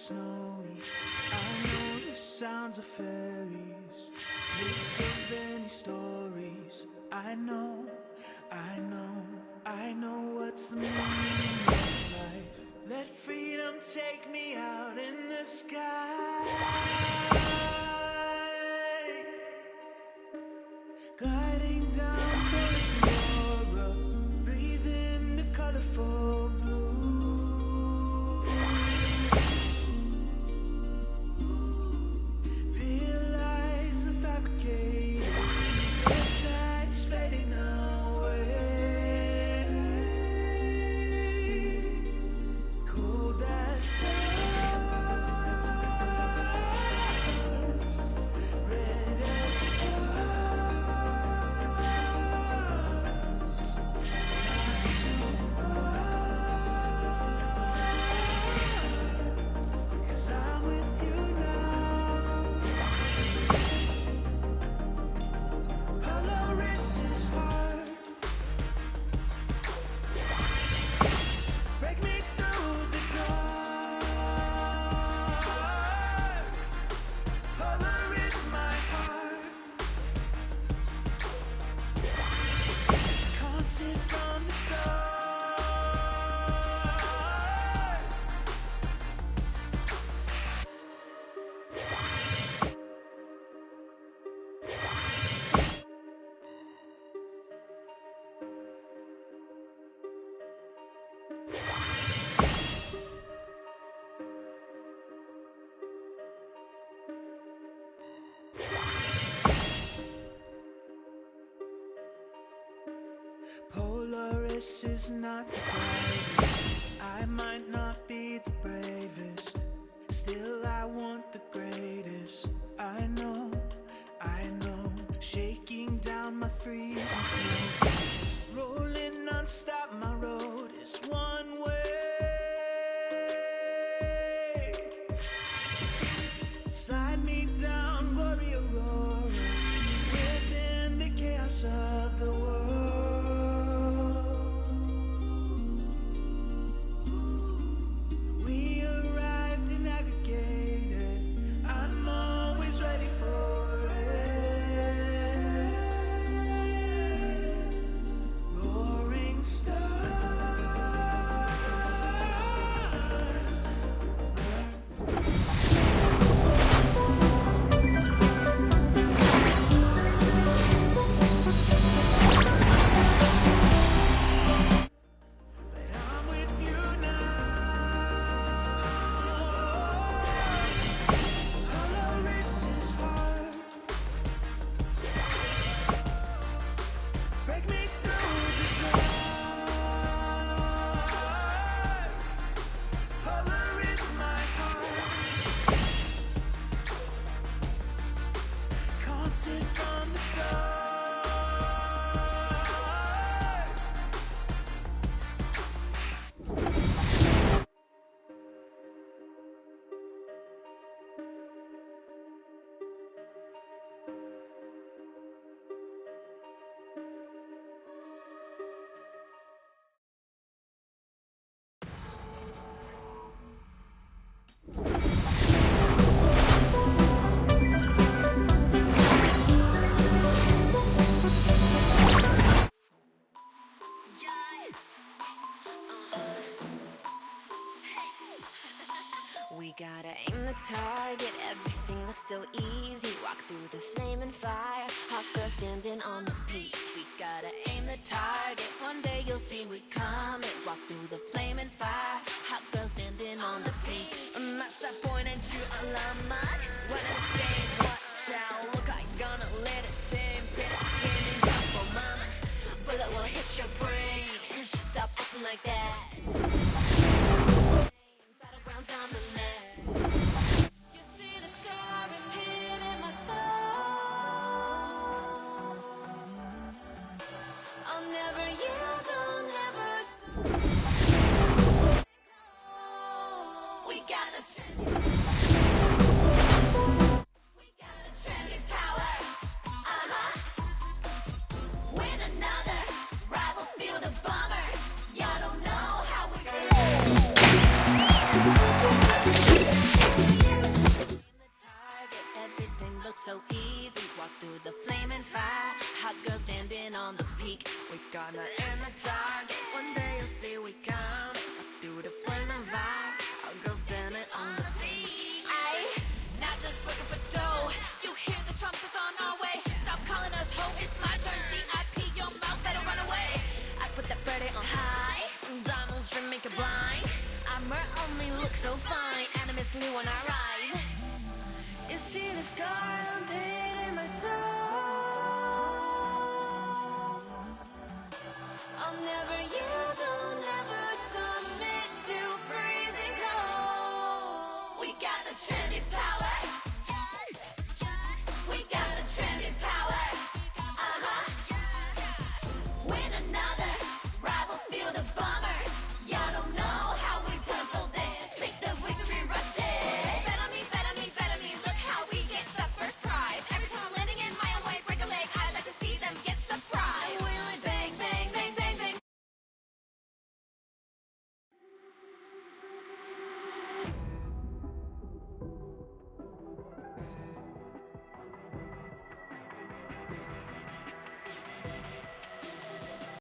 snowy. I know the sounds of fairies, myths of any stories. I know what's the meaning of life. Let freedom take me out in the sky, gliding down towards the aurora, breathe in the colorful blue. Realize the fabricated inside is fading away. Cold as stars, red as stars. Cause I'm with you now. Polaris is hard. Break me through the dark. Polar is my heart. Constant from the start. Polaris is not the brightest. I might not be the bravest, still I want the greatest. I know, shaking down my freezing snow. Rolling non-stop, my road is one way. Slide me down, glory aurora, within the chaos of the world. We arrived and aggregated. I'm always ready for it. Roaring stars. But I'm with you now. Polaris is hard. Break me through the dark. Polar is my heart. Constant from the start. We gotta aim the target, everything looks so easy. Walk through the flaming fire, hot girl standing on the peak. We gotta aim the target, one day you'll see we coming. Walk through the flaming fire, hot girl standing on the peak. 맞서 보이는 줄 알아만 wanna say watch out. Look like gonna let it team spinning up for mama. Bullet will hit your brain, stop acting like that. Battlegrounds on the net. You see the scar repeat in my soul. I'll never yield, I'll never we got a trend. look so easy. Walk through the flaming fire. Hot girl standing on the peak. We gonna aim the target. One day you'll see we coming. Walk through the flaming fire. Hot girl standing